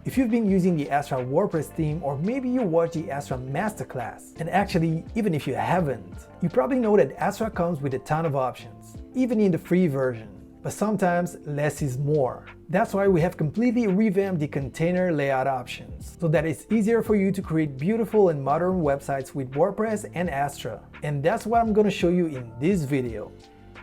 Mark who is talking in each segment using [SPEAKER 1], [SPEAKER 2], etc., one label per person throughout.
[SPEAKER 1] If you've been using the Astra WordPress theme, or maybe you watched the Astra Masterclass, and actually, even if you haven't, you probably know that Astra comes with a ton of options, even in the free version. But sometimes less is more. That's why we have completely revamped the container layout options, so that it's easier for you to create beautiful and modern websites with WordPress and Astra. And that's what I'm going to show you in this video.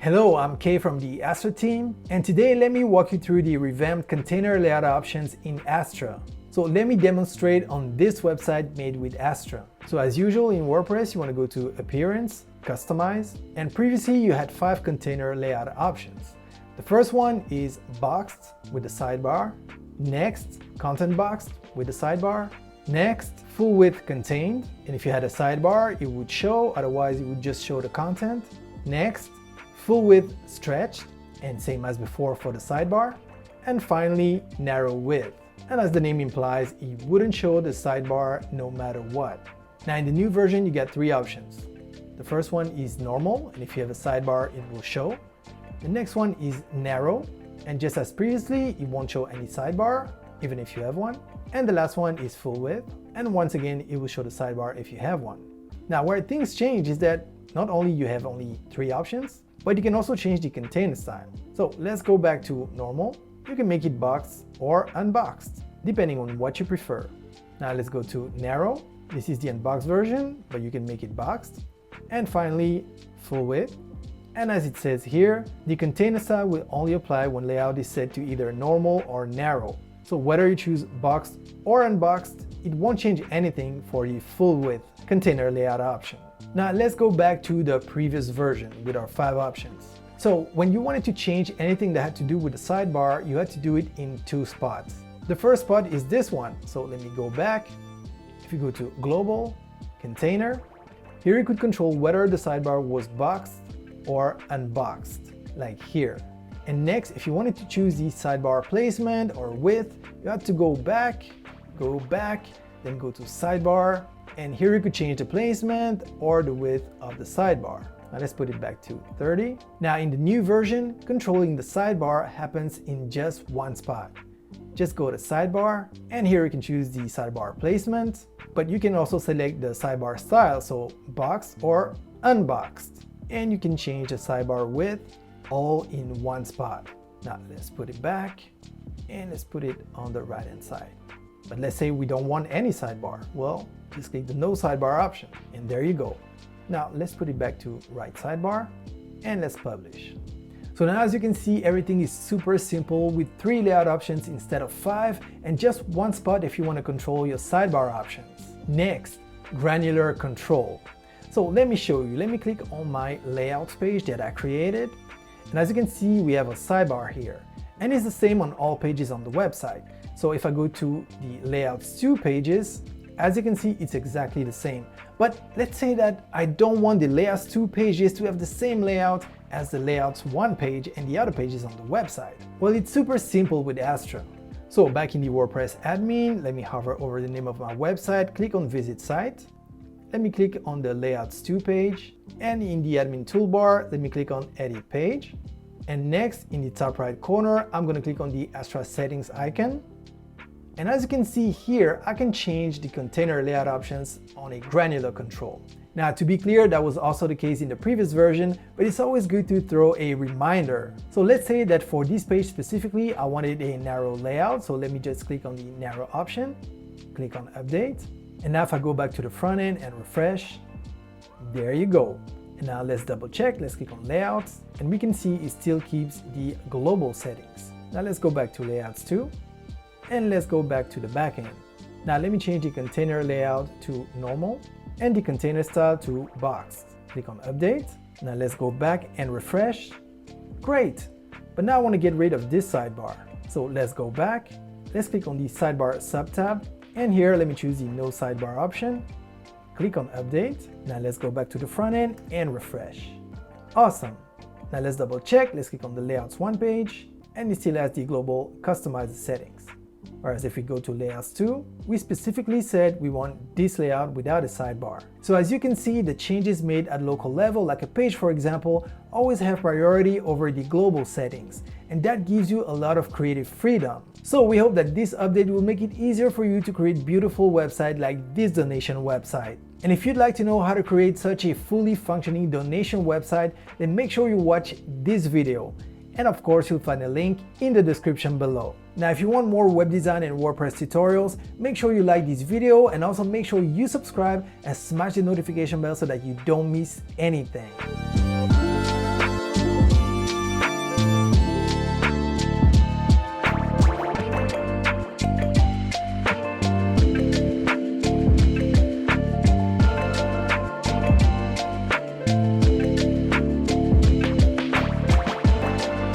[SPEAKER 1] Hello, I'm Kay from the Astra team, and today let me walk you through the revamped container layout options in Astra. So let me demonstrate on this website made with Astra. So as usual in WordPress, you want to go to Appearance, Customize, and previously you had 5 container layout options. The first one is Boxed with the sidebar, next Content Boxed with the sidebar, next Full Width Contained, and if you had a sidebar it would show, otherwise it would just show the content, next Full Width Stretched, and same as before for the sidebar, and finally Narrow Width. And as the name implies, it wouldn't show the sidebar no matter what. Now in the new version you get 3 options. The first one is Normal, and if you have a sidebar it will show. The next one is Narrow, and just as previously it won't show any sidebar even if you have one. And the last one is Full Width, and once again it will show the sidebar if you have one. Now where things change is that not only you have only 3 options, but you can also change the container style. So let's go back to Normal. You can make it boxed or unboxed, depending on what you prefer. Now let's go to Narrow. This is the unboxed version, but you can make it boxed. And finally, Full Width. And as it says here, the container style will only apply when layout is set to either normal or narrow. So whether you choose boxed or unboxed, it won't change anything for the full width container layout option. Now let's go back to the previous version with our 5 options. So when you wanted to change anything that had to do with the sidebar, you had to do it in 2 spots. The first spot is this one. So let me go back. If you go to Global, Container, here you could control whether the sidebar was boxed or unboxed, like here. And next, if you wanted to choose the sidebar placement or width, you had to go back, then go to Sidebar, and here you could change the placement or the width of the sidebar. Now let's put it back to 30. Now in the new version, controlling the sidebar happens in just one spot. Just go to Sidebar, and here you can choose the sidebar placement, but you can also select the sidebar style, so boxed or unboxed. And you can change the sidebar width all in one spot. Now let's put it back, and let's put it on the right hand side. But let's say we don't want any sidebar. Well, just click the no sidebar option, and there you go. Now let's put it back to right sidebar, and let's publish. So now as you can see, everything is super simple with 3 layout options instead of 5, and just one spot if you want to control your sidebar options. Next, granular control. So let me show you. Let me click on my layouts page that I created, and as you can see we have a sidebar here, and it's the same on all pages on the website. So if I go to the Layouts 2 pages, as you can see it's exactly the same. But let's say that I don't want the Layouts 2 pages to have the same layout as the Layouts 1 page and the other pages on the website. Well, it's super simple with Astra. So back in the WordPress admin, let me hover over the name of my website, click on Visit Site. Let me click on the Layouts 2 page, and in the admin toolbar, let me click on Edit Page. And next, in the top right corner, I'm going to click on the Astra Settings icon. And as you can see here, I can change the container layout options on a granular control. Now, to be clear, that was also the case in the previous version, but it's always good to throw a reminder. So let's say that for this page specifically, I wanted a narrow layout. So let me just click on the narrow option, click on Update. And now if I go back to the front end and refresh, there you go. And now let's double check, let's click on Layouts, and we can see it still keeps the global settings. Now let's go back to Layouts 2, and let's go back to the backend. Now let me change the container layout to normal, and the container style to boxed. Click on Update. Now let's go back and refresh. Great, but now I want to get rid of this sidebar. So let's go back, let's click on the Sidebar sub-tab, and here let me choose the no sidebar option. Click on Update. Now let's go back to the front end and refresh. Awesome. Now let's double check. Let's click on the Layouts 1 page, and it still has the global customized settings. Whereas if we go to Layouts 2, we specifically said we want this layout without a sidebar. So as you can see, the changes made at local level, like a page for example, always have priority over the global settings. and that gives you a lot of creative freedom. So we hope that this update will make it easier for you to create beautiful websites like this donation website. And if you'd like to know how to create such a fully functioning donation website, then make sure you watch this video. And of course, you'll find a link in the description below. Now, if you want more web design and WordPress tutorials, make sure you like this video and also make sure you subscribe and smash the notification bell so that you don't miss anything.